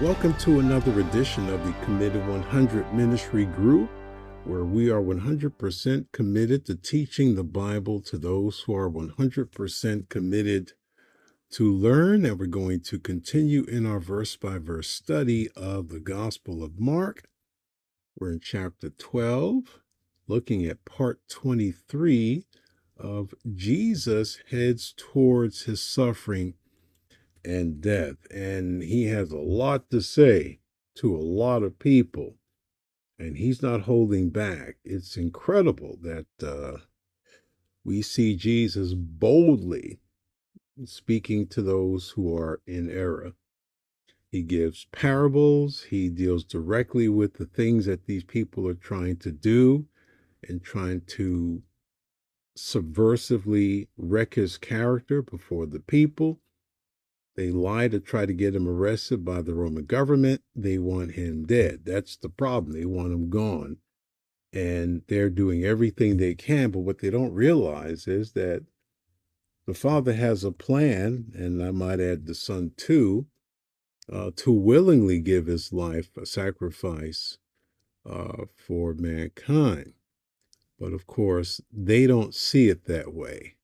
Welcome to another edition of the Committed 100 Ministry Group, where we are 100% committed to teaching the Bible to those who are 100% committed to learn. And we're going to continue in our verse-by-verse study of the Gospel of Mark. We're in chapter 12, looking at part 23 of Jesus heads towards his suffering and death. And he has a lot to say to a lot of people, and he's not holding back. It's incredible that we see Jesus boldly speaking to those who are in error. He gives parables. He deals directly with the things that these people are trying to do and trying to subversively wreck his character before the people. They lie to try to get him arrested by the Roman government. They want him dead. That's the problem. They want him gone. And they're doing everything they can. But what they don't realize is that the Father has a plan, and I might add the Son too, to willingly give his life a sacrifice for mankind. But of course, they don't see it that way.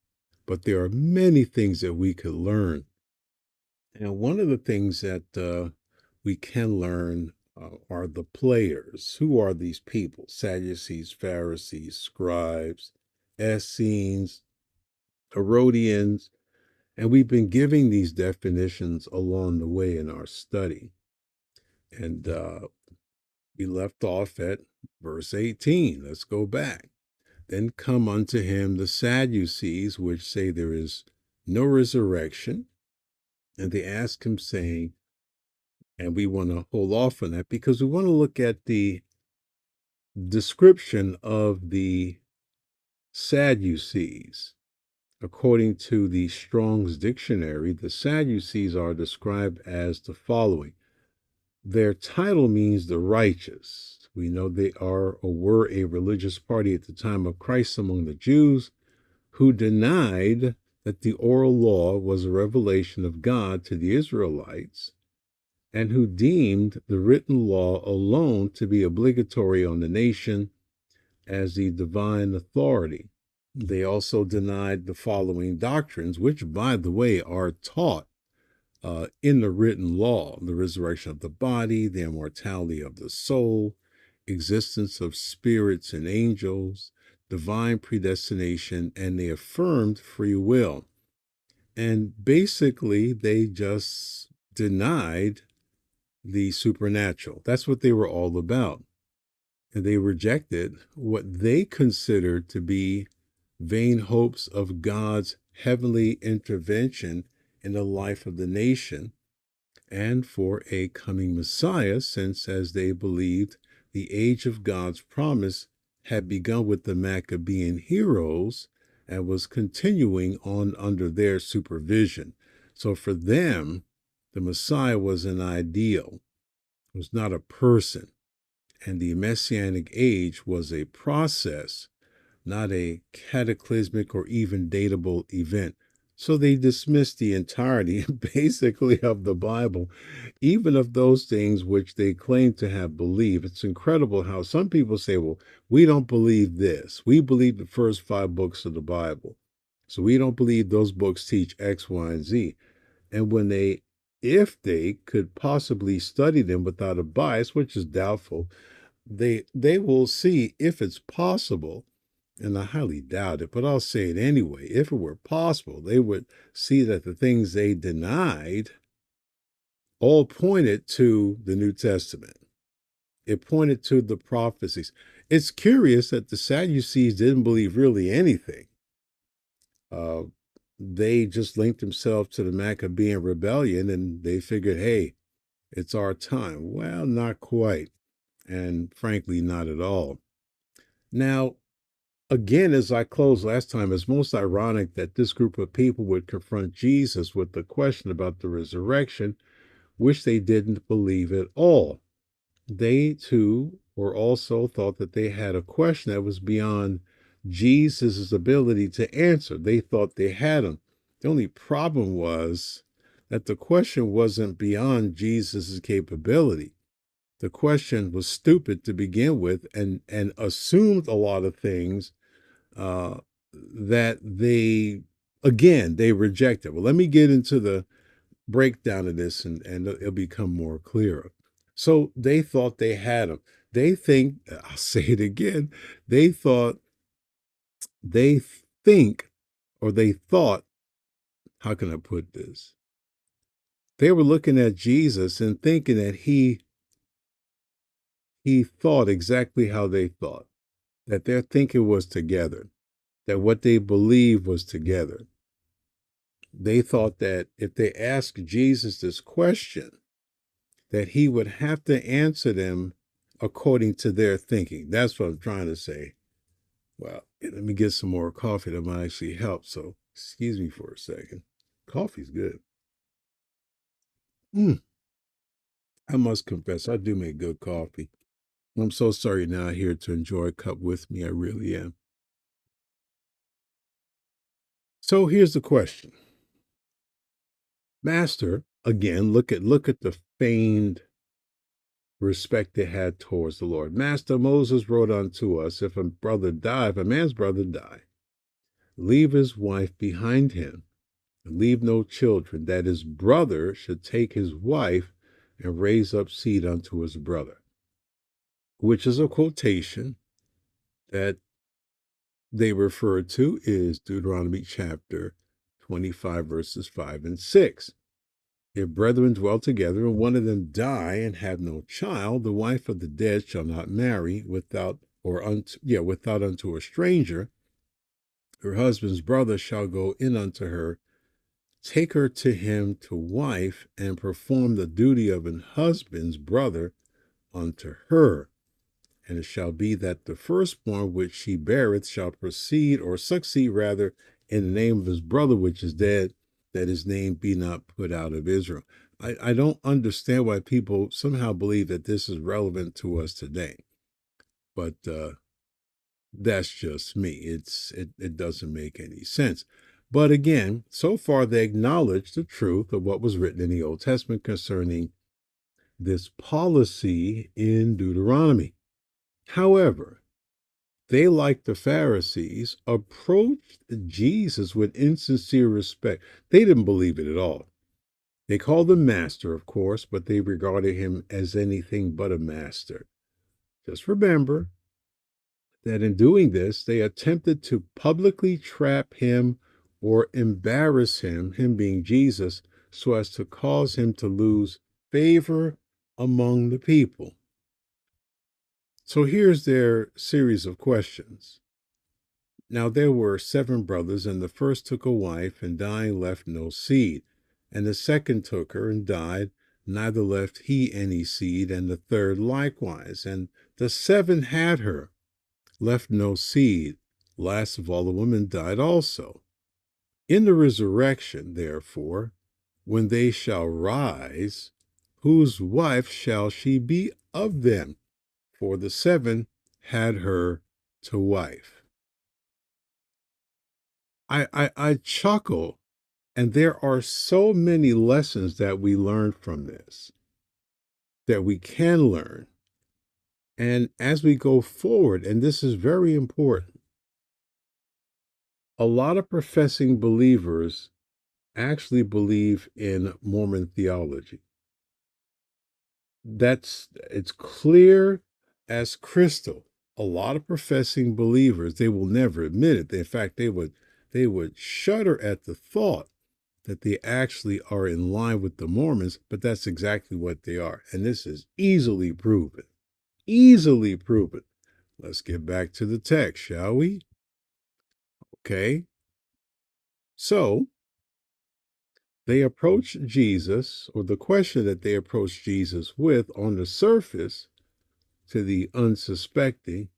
But there are many things that we could learn. And one of the things that we can learn are the players. Who are these people? Sadducees, Pharisees, scribes, Essenes, Herodians. And we've been giving these definitions along the way in our study. And we left off at verse 18. Let's go back. Then come unto him the Sadducees, which say there is no resurrection. And they ask him, saying, and we want to hold off on that because we want to look at the description of the Sadducees. According to the Strong's Dictionary, the Sadducees are described as the following. Their title means the righteous. We know they are or were a religious party at the time of Christ among the Jews who denied that the oral law was a revelation of God to the Israelites, and who deemed the written law alone to be obligatory on the nation as the divine authority. They also denied the following doctrines, which, by the way, are taught in the written law: the resurrection of the body, the immortality of the soul, existence of spirits and angels, divine predestination, and they affirmed free will. And basically, they just denied the supernatural. That's what they were all about. And they rejected what they considered to be vain hopes of God's heavenly intervention in the life of the nation and for a coming Messiah, since, as they believed, the age of God's promise had begun with the Maccabean heroes and was continuing on under their supervision. So for them, the Messiah was an ideal. It was not a person. And the Messianic age was a process, not a cataclysmic or even datable event. So they dismissed the entirety, basically, of the Bible, even of those things which they claim to have believed. It's incredible how some people say, well, we don't believe this. We believe the first 5 books of the Bible. So we don't believe those books teach X, Y, and Z. And if they could possibly study them without a bias, which is doubtful, they will see, if it's possible, and I highly doubt it, but I'll say it anyway, if it were possible, they would see that the things they denied all pointed to the New Testament. It pointed to the prophecies. It's curious that the Sadducees didn't believe really anything. They just linked themselves to the Maccabean rebellion, and they figured, hey, it's our time. Well, not quite, and frankly, not at all. Now, again, as I closed last time, it's most ironic that this group of people would confront Jesus with the question about the resurrection, which they didn't believe at all. They, too, were also thought that they had a question that was beyond Jesus' ability to answer. They thought they had him. The only problem was that the question wasn't beyond Jesus's capability. The question was stupid to begin with, and assumed a lot of things uh, that they rejected. Well, let me get into the breakdown of this, and it'll become more clearer. So they thought they had him. They think, I'll say it again, they thought, they think, or they thought, how can I put this? They were looking at Jesus and thinking that he thought exactly how they thought, that their thinking was together, that what they believed was together. They thought that if they asked Jesus this question, that he would have to answer them according to their thinking. That's what I'm trying to say. Well, let me get some more coffee that might actually help. So excuse me for a second. Coffee's good. I must confess, I do make good coffee. I'm so sorry you're not here to enjoy a cup with me. I really am. So here's the question. Master, again, look at the feigned respect they had towards the Lord. Master, Moses wrote unto us, if a brother die, if a man's brother die, leave his wife behind him, and leave no children, that his brother should take his wife and raise up seed unto his brother, which is a quotation that they refer to is Deuteronomy chapter 25, verses 5 and 6. If brethren dwell together, and one of them die and have no child, the wife of the dead shall not marry without unto a stranger. Her husband's brother shall go in unto her, take her to him to wife, and perform the duty of an husband's brother unto her. And it shall be that the firstborn which she beareth shall proceed or succeed rather in the name of his brother which is dead, that his name be not put out of Israel. I don't understand why people somehow believe that this is relevant to us today. But that's just me. It doesn't make any sense. But again, so far they acknowledge the truth of what was written in the Old Testament concerning this policy in Deuteronomy. However, they, like the Pharisees, approached Jesus with insincere respect. They didn't believe it at all. They called him master, of course, but they regarded him as anything but a master. Just remember that in doing this, they attempted to publicly trap him or embarrass him being Jesus, so as to cause him to lose favor among the people. So here's their series of questions. Now there were 7 brothers, and the first took a wife, and dying left no seed. And the second took her, and died, neither left he any seed, and the third likewise. And the 7 had her, left no seed. Last of all, the woman died also. In the resurrection, therefore, when they shall rise, whose wife shall she be of them? For the 7 had her to wife. I chuckle, and there are so many lessons that we learn from this, that we can learn. And as we go forward, and this is very important, a lot of professing believers actually believe in Mormon theology. It's clear as crystal. A lot of professing believers, they will never admit it. In fact, they would shudder at the thought that they actually are in line with the Mormons, but that's exactly what they are. And this is easily proven. Easily proven. Let's get back to the text, shall we? Okay. So they approach Jesus, or the question that they approach Jesus with on the surface to the unsuspecting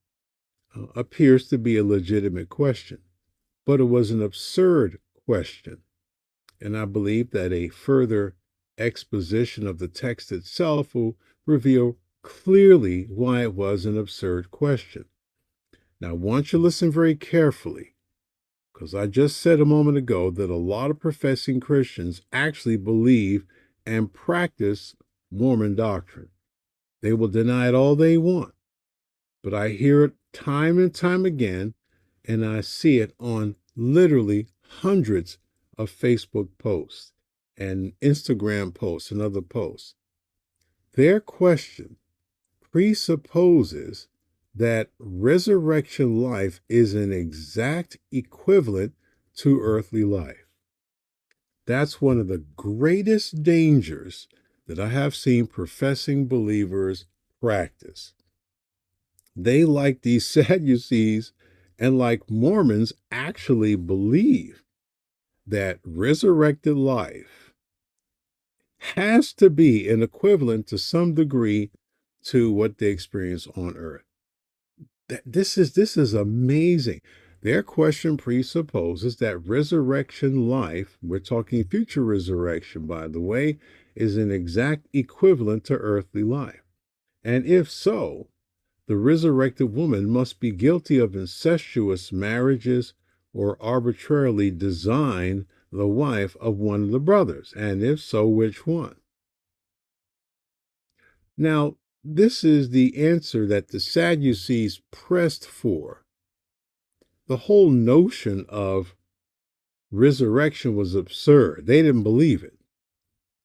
appears to be a legitimate question, but it was an absurd question. And I believe that a further exposition of the text itself will reveal clearly why it was an absurd question. Now, I want you to listen very carefully, Because I just said a moment ago that a lot of professing Christians actually believe and practice Mormon doctrine. They will deny it all they want, but I hear it time and time again, and I see it on literally hundreds of Facebook posts and Instagram posts and other posts. Their question presupposes that resurrection life is an exact equivalent to earthly life. That's one of the greatest dangers that I have seen professing believers practice. They, like these Sadducees and like Mormons, actually believe that resurrected life has to be an equivalent to some degree to what they experience on earth. This is amazing. Their question presupposes that resurrection life, we're talking future resurrection, by the way, is an exact equivalent to earthly life. And if so, the resurrected woman must be guilty of incestuous marriages or arbitrarily design the wife of one of the brothers. And if so, which one? Now, this is the answer that the Sadducees pressed for. The whole notion of resurrection was absurd. They didn't believe it.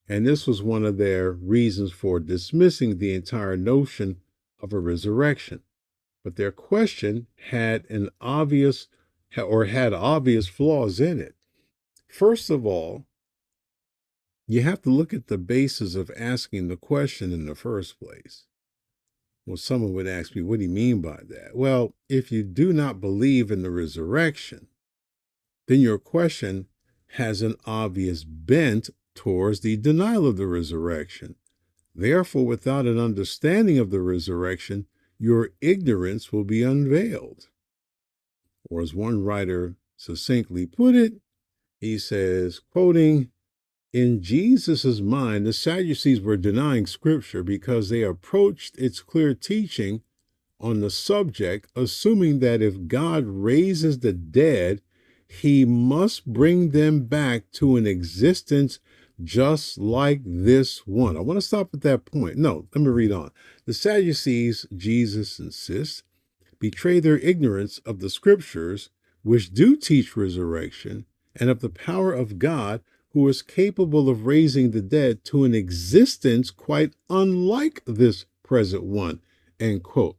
And this was one of their reasons for dismissing the entire notion of a resurrection. But their question had obvious flaws in it. First of all, you have to look at the basis of asking the question in the first place. Well, someone would ask me, what do you mean by that? Well, if you do not believe in the resurrection, then your question has an obvious bent towards the denial of the resurrection. Therefore, without an understanding of the resurrection, your ignorance will be unveiled. Or as one writer succinctly put it, he says, quoting, "In Jesus' mind, the Sadducees were denying Scripture because they approached its clear teaching on the subject, assuming that if God raises the dead, he must bring them back to an existence just like this one." I want to stop at that point. No, let me read on. The Sadducees, Jesus insists, betray their ignorance of the Scriptures, which do teach resurrection, and of the power of God, who is capable of raising the dead to an existence quite unlike this present one. End quote.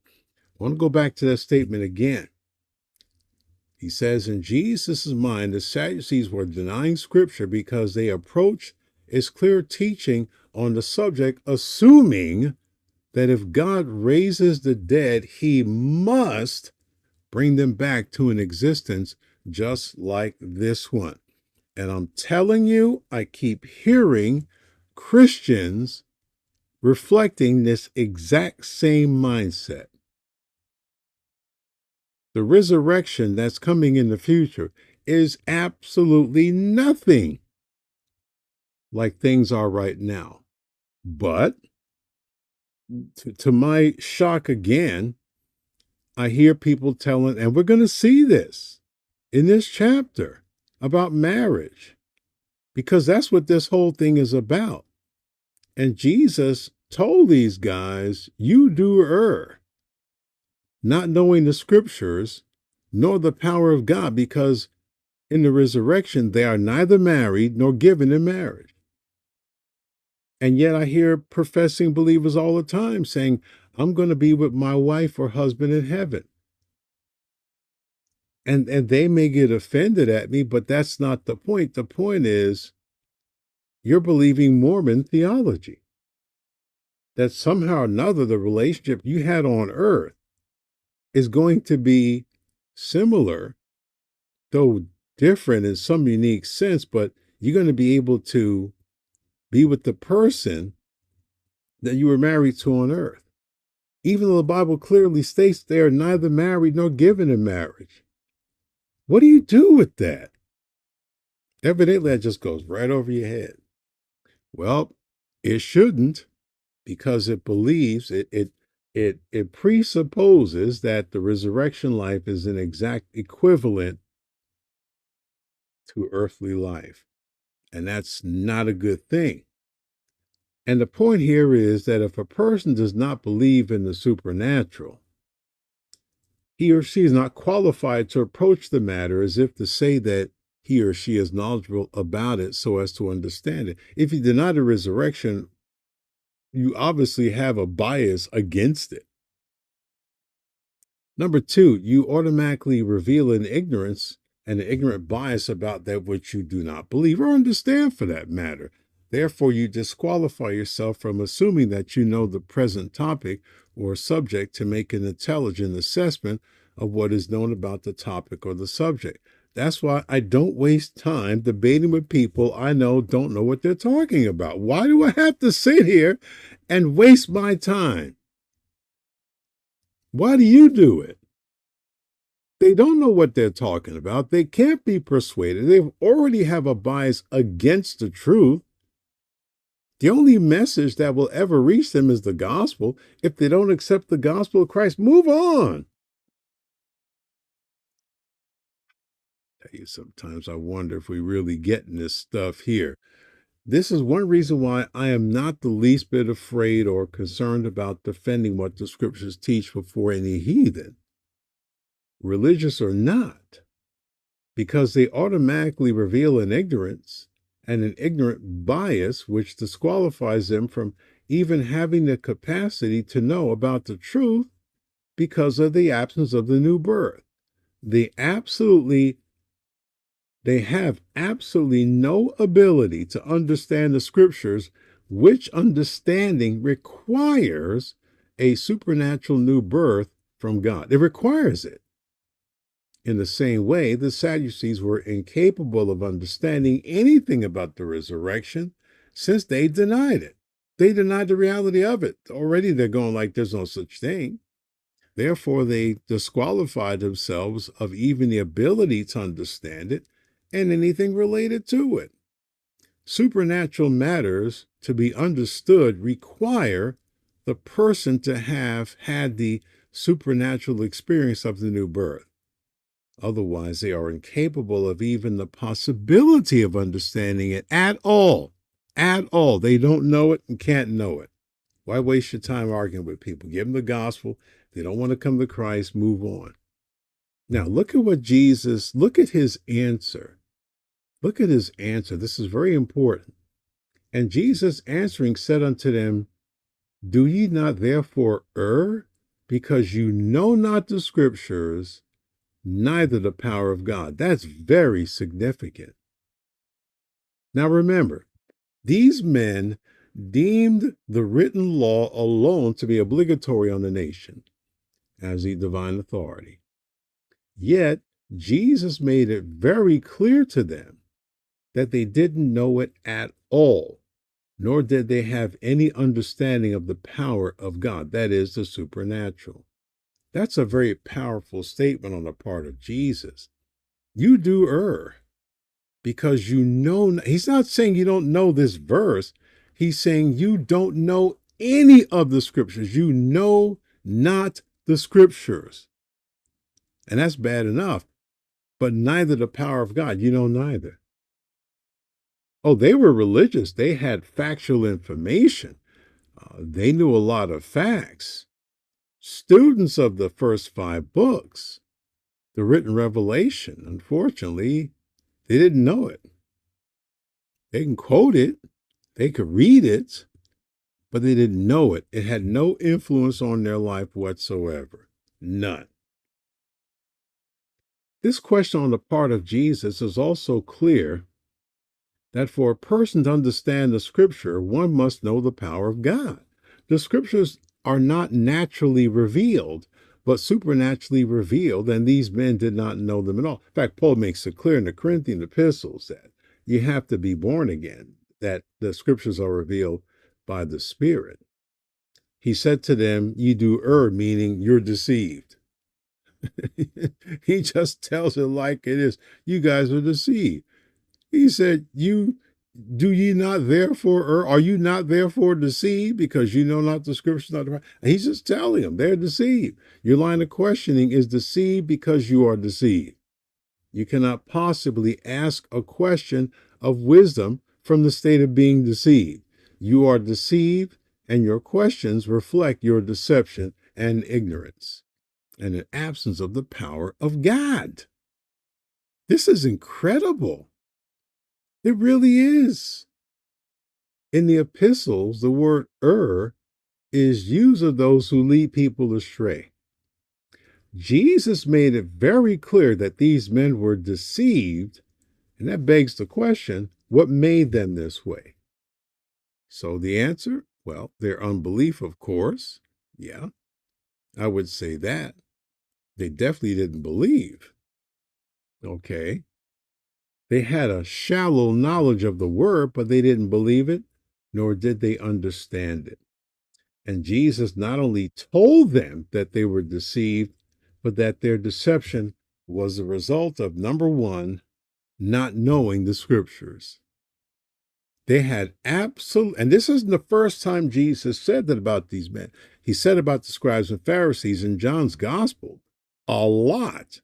I want to go back to that statement again. He says, in Jesus' mind, the Sadducees were denying Scripture because they approached its clear teaching on the subject, assuming that if God raises the dead, he must bring them back to an existence just like this one. And I'm telling you, I keep hearing Christians reflecting this exact same mindset. The resurrection that's coming in the future is absolutely nothing like things are right now. But to my shock again, I hear people telling, and we're going to see this in this chapter about marriage, because that's what this whole thing is about. And Jesus told these guys, you do err, not knowing the Scriptures, nor the power of God, because in the resurrection, they are neither married nor given in marriage. And yet I hear professing believers all the time saying, I'm going to be with my wife or husband in heaven. And they may get offended at me, but that's not the point. The point is, you're believing Mormon theology, that somehow or another the relationship you had on earth is going to be similar, though different in some unique sense, but you're going to be able to be with the person that you were married to on earth. Even though the Bible clearly states they are neither married nor given in marriage. What do you do with that? Evidently, that just goes right over your head. Well, it shouldn't, because it believes it presupposes that the resurrection life is an exact equivalent to earthly life. And that's not a good thing. And the point here is that if a person does not believe in the supernatural, he or she is not qualified to approach the matter as if to say that he or she is knowledgeable about it so as to understand it. If you deny the resurrection, you obviously have a bias against it. Number two, you automatically reveal an ignorance and an ignorant bias about that which you do not believe or understand for that matter. Therefore, you disqualify yourself from assuming that you know the present topic or subject to make an intelligent assessment of what is known about the topic or the subject. That's why I don't waste time debating with people I know don't know what they're talking about. Why do I have to sit here and waste my time? Why do you do it? They don't know what they're talking about. They can't be persuaded. They already have a bias against the truth. The only message that will ever reach them is the gospel. If they don't accept the gospel of Christ, move on. Sometimes I wonder if we really getting this stuff here. This is one reason why I am not the least bit afraid or concerned about defending what the scriptures teach before any heathen, religious or not, because they automatically reveal an ignorance and an ignorant bias which disqualifies them from even having the capacity to know about the truth because of the absence of the new birth. They have absolutely no ability to understand the scriptures, which understanding requires a supernatural new birth from God. It requires it. In the same way, the Sadducees were incapable of understanding anything about the resurrection since they denied it. They denied the reality of it. Already they're going like there's no such thing. Therefore, they disqualified themselves of even the ability to understand it and anything related to it. Supernatural matters to be understood require the person to have had the supernatural experience of the new birth. Otherwise, they are incapable of even the possibility of understanding it at all. At all. They don't know it and can't know it. Why waste your time arguing with people? Give them the gospel. If they don't want to come to Christ, move on. Now, look at his answer. Look at his answer. This is very important. And Jesus answering said unto them, do ye not therefore err, because you know not the scriptures, neither the power of God? That's very significant. Now remember, these men deemed the written law alone to be obligatory on the nation as the divine authority. Yet Jesus made it very clear to them that they didn't know it at all, nor did they have any understanding of the power of God, that is, the supernatural. That's a very powerful statement on the part of Jesus. You do err because you know. He's not saying you don't know this verse. He's saying you don't know any of the scriptures. You know not the scriptures. And that's bad enough. But neither the power of God. You know neither. Oh, they were religious. They had factual information. They knew a lot of facts. Students of the first 5 books, the written revelation, unfortunately, they didn't know it. They can quote it, they could read it, but they didn't know it. It had no influence on their life whatsoever. None. This question on the part of Jesus is also clear that for a person to understand the scripture, one must know the power of God. The scriptures are not naturally revealed, but supernaturally revealed, and these men did not know them at all. In fact, Paul makes it clear in the Corinthian epistles that you have to be born again, that the scriptures are revealed by the Spirit. He said to them, you do err, meaning you're deceived. He just tells it like it is. You guys are deceived. He said, do ye not therefore err? Are you not therefore deceived because you know not the scriptures? Not the... He's just telling them they're deceived. Your line of questioning is deceived because you are deceived. You cannot possibly ask a question of wisdom from the state of being deceived. You are deceived, and your questions reflect your deception and ignorance and an absence of the power of God. This is incredible. It really is. In the epistles, the word is used of those who lead people astray. Jesus made it very clear that these men were deceived, and that begs the question, what made them this way? So the answer, well, their unbelief, of course. Yeah, I would say that. They definitely didn't believe. Okay. They had a shallow knowledge of the word, but they didn't believe it, nor did they understand it. And Jesus not only told them that they were deceived, but that their deception was the result of, number one, not knowing the scriptures. They had absolute, and this isn't the first time Jesus said that about these men. He said about the scribes and Pharisees in John's gospel a lot,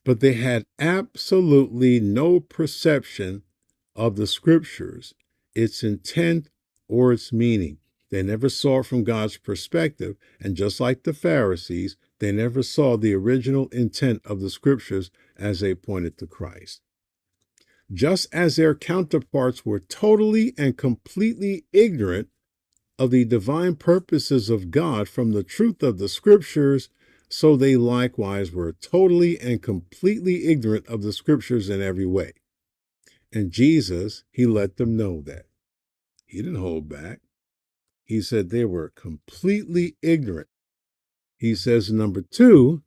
but they had absolutely no perception of the scriptures, its intent or its meaning. They never saw it from God's perspective. And just like the Pharisees, they never saw the original intent of the scriptures as they pointed to Christ. Just as their counterparts were totally and completely ignorant of the divine purposes of God from the truth of the scriptures, so they likewise were totally and completely ignorant of the scriptures in every way. And Jesus, he let them know that. He didn't hold back. He said they were completely ignorant. He says, number two,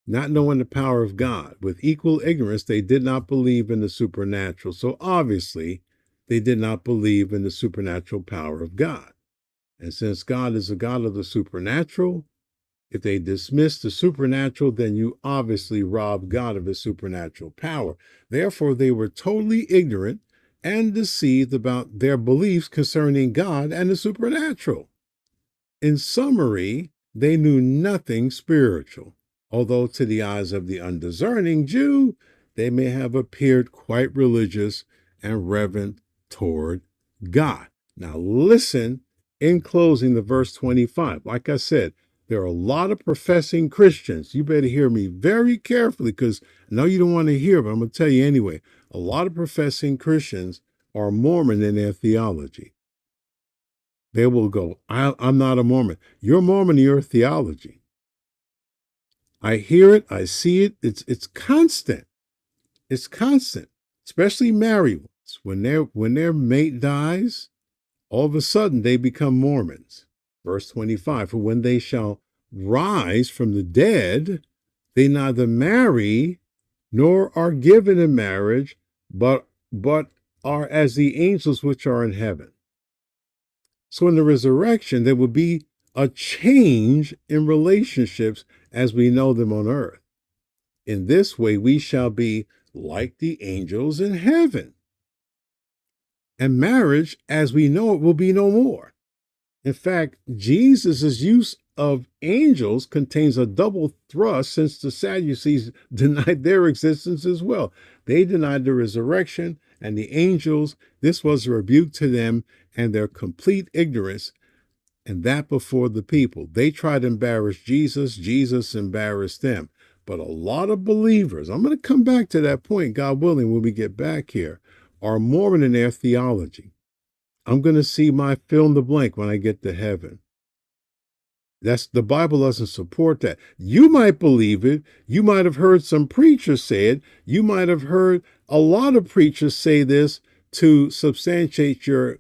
not knowing the power of God. With equal ignorance, they did not believe in the supernatural. So obviously, they did not believe in the supernatural power of God. And since God is a God of the supernatural, if they dismiss the supernatural, then you obviously rob God of his supernatural power. Therefore, they were totally ignorant and deceived about their beliefs concerning God and the supernatural. In summary, they knew nothing spiritual, although to the eyes of the undiscerning Jew, they may have appeared quite religious and reverent toward God. Now listen, in closing, to verse 25. Like I said, there are a lot of professing Christians. You better hear me very carefully, because I know you don't want to hear, but I'm going to tell you anyway. A lot of professing Christians are Mormon in their theology. They will go, I'm not a Mormon. You're Mormon in your theology. I hear it. I see it. It's constant. It's constant, especially married ones. When their mate dies, all of a sudden they become Mormons. Verse 25, for when they shall rise from the dead, they neither marry nor are given in marriage, but are as the angels which are in heaven. So in the resurrection, there will be a change in relationships as we know them on earth. In this way, we shall be like the angels in heaven. And marriage, as we know it, will be no more. In fact, Jesus' use of angels contains a double thrust, since the Sadducees denied their existence as well. They denied the resurrection, and the angels, this was a rebuke to them and their complete ignorance, and that before the people. They tried to embarrass Jesus. Jesus embarrassed them. But a lot of believers, I'm going to come back to that point, God willing, when we get back here, are Mormon in their theology. I'm going to see my fill in the blank when I get to heaven. The Bible doesn't support that. You might believe it. You might have heard some preachers say it. You might have heard a lot of preachers say this to substantiate your,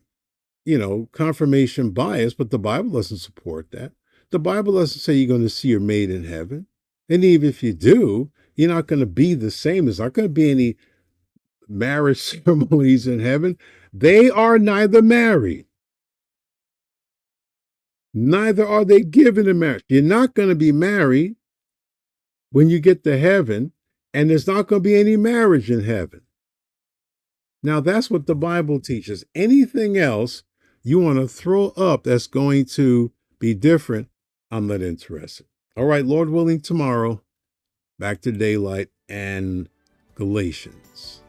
confirmation bias, but the Bible doesn't support that. The Bible doesn't say you're going to see your mate in heaven. And even if you do, you're not going to be the same. There's not going to be any marriage ceremonies in heaven. They are neither married, neither are they given in marriage. You're not going to be married when you get to heaven, and there's not going to be any marriage in heaven. Now, that's what the Bible teaches. Anything else you want to throw up that's going to be different, I'm not interested. All right, Lord willing, tomorrow, back to daylight, and Galatians.